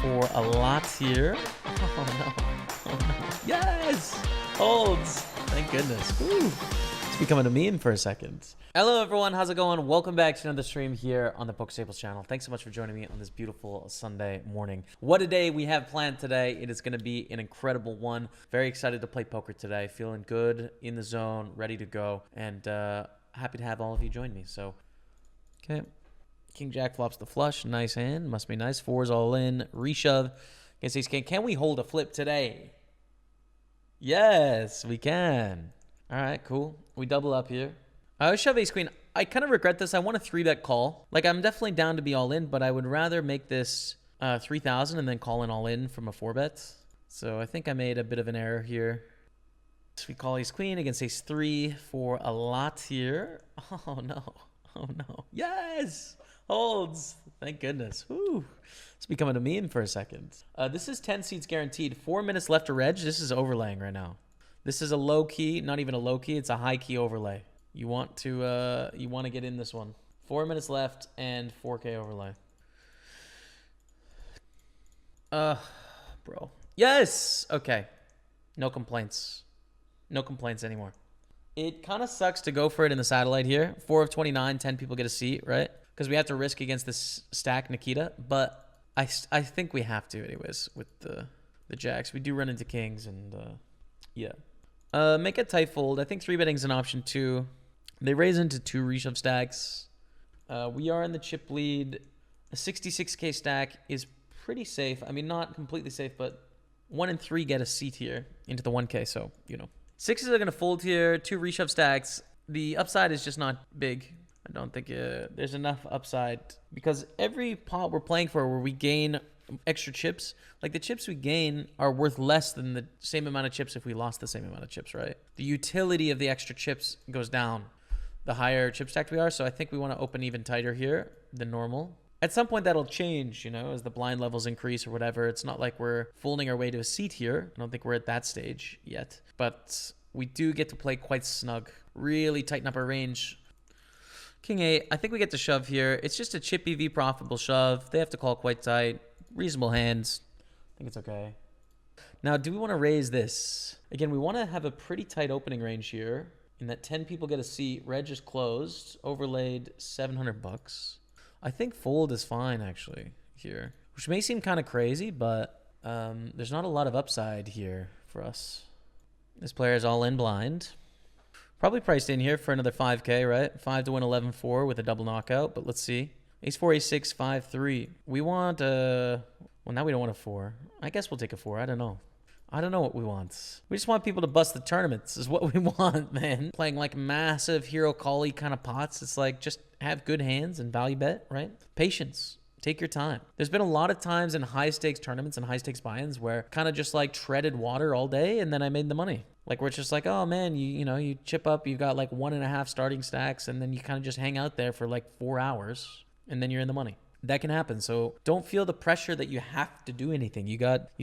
for a lot here. Oh no. Oh no. Yes! Holds. Thank goodness. Woo. It's becoming a meme for a second. Hello everyone, how's it going? Welcome back to another stream here on the PokerStaples channel. Thanks so much for joining me on this beautiful Sunday morning. What a day we have planned today. It is going to be an incredible one. Very excited to play poker today. Feeling good, in the zone, ready to go, and happy to have all of you join me. So, okay. King Jack flops the flush. Nice hand. Must be nice. Fours all in. Reshove against ace king. Can we hold a flip today? Yes, we can. All right, cool. We double up here. I always shove ace queen. I kind of regret this. I want a 3-bet call. Like, I'm definitely down to be all in, but I would rather make this 3,000 and then call in all in from a 4-bet. So I think I made a bit of an error here. So we call ace queen against ace 3 for a lot here. Oh, no. Oh, no. Yes! Holds. Thank goodness. Whew. It's becoming a meme for a second. This is 10 seats guaranteed. 4 minutes left to reg. This is overlaying right now. This is a low key, not even a low key. It's a high key overlay. You want to get in this one. 4 minutes left and 4K overlay. Bro. Yes! Okay. No complaints. No complaints anymore. It kind of sucks to go for it in the satellite here. 4 of 29, 10 people get a seat, right? Because we have to risk against this stack Nikita. But I think we have to anyways with the jacks. We do run into kings and yeah. Make a tight fold. I think 3-betting is an option too. They raise into 2 reshove stacks. We are in the chip lead. A 66K stack is pretty safe. I mean, not completely safe, but 1 and 3 get a seat here into the 1K. So, you know. 6s are going to fold here. 2 reshove stacks. The upside is just not big. I don't think there's enough upside. Because every pot we're playing for where we gain extra chips, like the chips we gain are worth less than the same amount of chips if we lost the same amount of chips, right? The utility of the extra chips goes down the higher chip stacked we are. So I think we want to open even tighter here than normal. At some point that'll change, you know, as the blind levels increase or whatever. It's not like we're folding our way to a seat here. I don't think we're at that stage yet, but we do get to play quite snug, really tighten up our range. King 8, I think we get to shove here. It's just a chip EV profitable shove. They have to call quite tight. Reasonable hands. I think it's okay. Now, do we want to raise this? Again, we want to have a pretty tight opening range here. In that 10 people get a seat. Reg is closed. Overlaid $700. I think fold is fine, actually, here. Which may seem kind of crazy, but there's not a lot of upside here for us. This player is all in blind. Probably priced in here for another 5K, right? 5 to win 11-4 with a double knockout, but let's see. Ace 4, Ace 6, 5, 3. We want well, now we don't want a 4. I guess we'll take a 4. I don't know. I don't know what we want. We just want people to bust the tournaments is what we want, man. Playing like massive hero call-y kind of pots. It's like just have good hands and value bet, right? Patience. Take your time. There's been a lot of times in high-stakes tournaments and high-stakes buy-ins where kind of just like treaded water all day and then I made the money. Like where it's just like, oh man, you know, you chip up, you've got like 1.5 starting stacks and then you kind of just hang out there for like 4 hours and then you're in the money. That can happen. So don't feel the pressure that you have to do anything. You've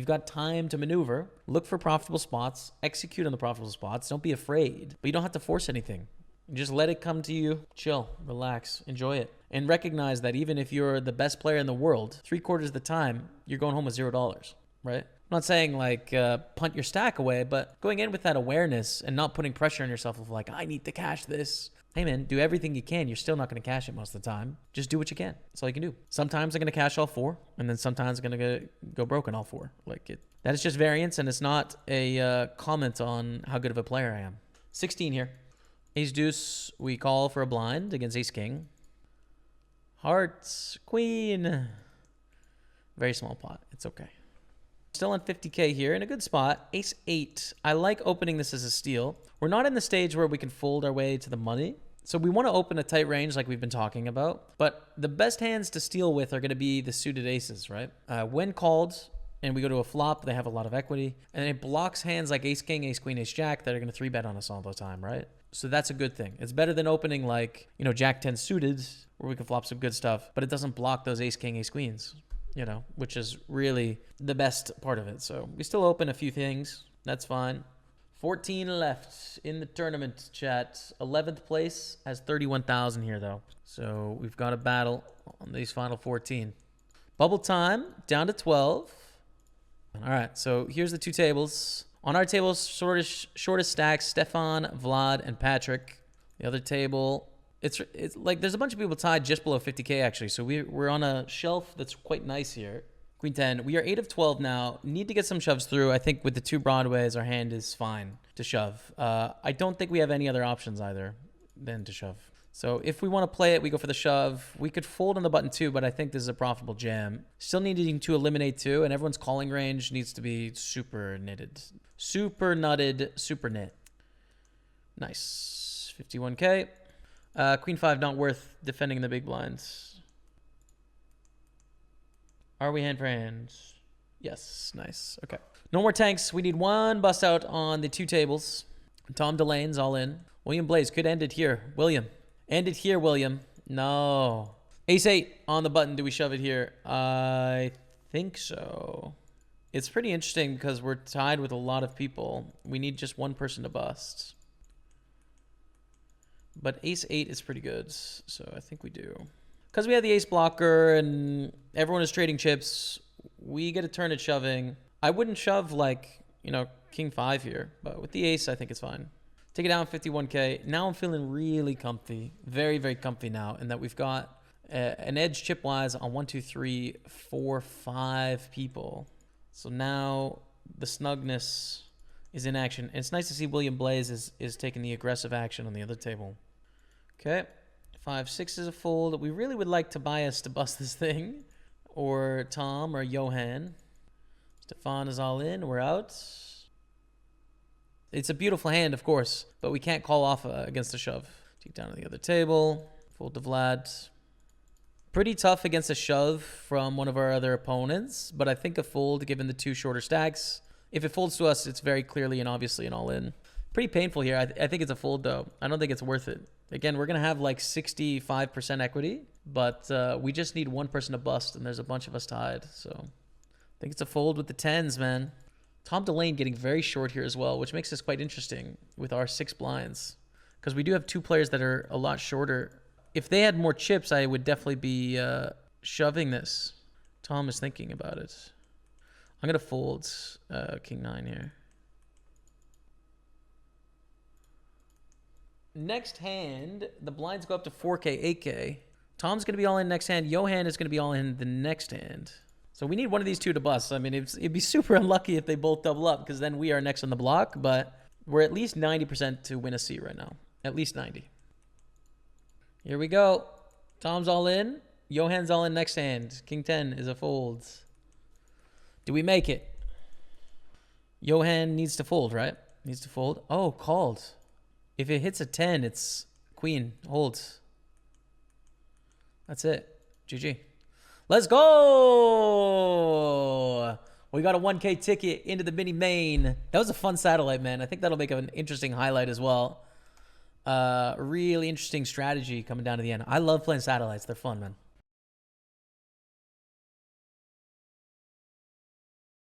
got time to maneuver, look for profitable spots, execute on the profitable spots. Don't be afraid, but you don't have to force anything. Just let it come to you. Chill, relax, enjoy it. And recognize that even if you're the best player in the world, 3/4 of the time, you're going home with $0, right? I'm not saying like punt your stack away, but going in with that awareness and not putting pressure on yourself of like, I need to cash this. Hey man, do everything you can. You're still not going to cash it most of the time. Just do what you can. That's all you can do. Sometimes I'm going to cash all 4, and then sometimes I'm going to go broken all 4. That is just variance, and it's not a comment on how good of a player I am. 16 here. Ace deuce, we call for a blind against ace king. Hearts, queen. Very small pot. It's okay. Still on 50K here in a good spot. Ace 8. I like opening this as a steal. We're not in the stage where we can fold our way to the money. So we want to open a tight range like we've been talking about. But the best hands to steal with are going to be the suited aces, right? When called and we go to a flop, they have a lot of equity. And it blocks hands like ace king, ace queen, ace jack that are going to 3-bet on us all the time, right? So that's a good thing. It's better than opening like, you know, jack 10 suited where we can flop some good stuff. But it doesn't block those ace king, ace queens. You know, which is really the best part of it. So we still open a few things. That's fine. 14 left in the tournament, chat. 11th place has 31,000 here, though. So we've got a battle on these final 14. Bubble time, down to 12. All right, so here's the two tables. On our table, shortest stacks, Stefan, Vlad, and Patrick. The other table, it's like there's a bunch of people tied just below 50K actually. So we're on a shelf that's quite nice here. Queen 10. We are 8 of 12 now. Need to get some shoves through. I think with the two broadways, our hand is fine to shove. I don't think we have any other options either than to shove. So if we want to play it, we go for the shove. We could fold on the button too, but I think this is a profitable jam. Still needing to eliminate two, and everyone's calling range needs to be super knitted. Super nutted, super knit. Nice. 51K. Queen 5, not worth defending the big blinds. Are we hand for hand? Yes. Nice. Okay. No more tanks. We need one bust out on the two tables. Tom Delane's all in. William Blaze could end it here. William. End it here, William. No. Ace 8 on the button. Do we shove it here? I think so. It's pretty interesting because we're tied with a lot of people. We need just one person to bust. But Ace 8 is pretty good, so I think we do. Because we have the ace blocker and everyone is trading chips, we get a turn at shoving. I wouldn't shove like, you know, King 5 here, but with the ace, I think it's fine. Take it down 51K. Now I'm feeling really comfy. Very, very comfy now. And that we've got an edge chip-wise on 1, 2, 3, 4, 5 people. So now the snugness is in action. And it's nice to see William Blaze is taking the aggressive action on the other table. Okay. 5, 6 is a fold. We really would like Tobias to bust this thing. Or Tom or Johan. Stefan is all in. We're out. It's a beautiful hand, of course, but we can't call off against a shove. Take down to the other table. Fold to Vlad. Pretty tough against a shove from one of our other opponents, but I think a fold given the two shorter stacks. If it folds to us, it's very clearly and obviously an all-in. Pretty painful here. I think it's a fold, though. I don't think it's worth it. Again, we're going to have like 65% equity, but we just need one person to bust, and there's a bunch of us tied. So I think it's a fold with the 10s, man. Tom Delane getting very short here as well, which makes this quite interesting with our 6 blinds. Because we do have 2 players that are a lot shorter. If they had more chips, I would definitely be shoving this. Tom is thinking about it. I'm going to fold King 9 here. Next hand, the blinds go up to 4K, 8K. Tom's going to be all in next hand. Johan is going to be all in the next hand. So we need one of these two to bust. I mean, it'd be super unlucky if they both double up because then we are next on the block, but we're at least 90% to win a seat right now. At least 90. Here we go. Tom's all in. Johan's all in next hand. King 10 is a fold. Do we make it? Johan needs to fold, right? Needs to fold. Oh, called. If it hits a 10, it's queen. Holds. That's it. GG. Let's go! We got a 1K ticket into the mini main. That was a fun satellite, man. I think that'll make an interesting highlight as well. Really interesting strategy coming down to the end. I love playing satellites. They're fun, man.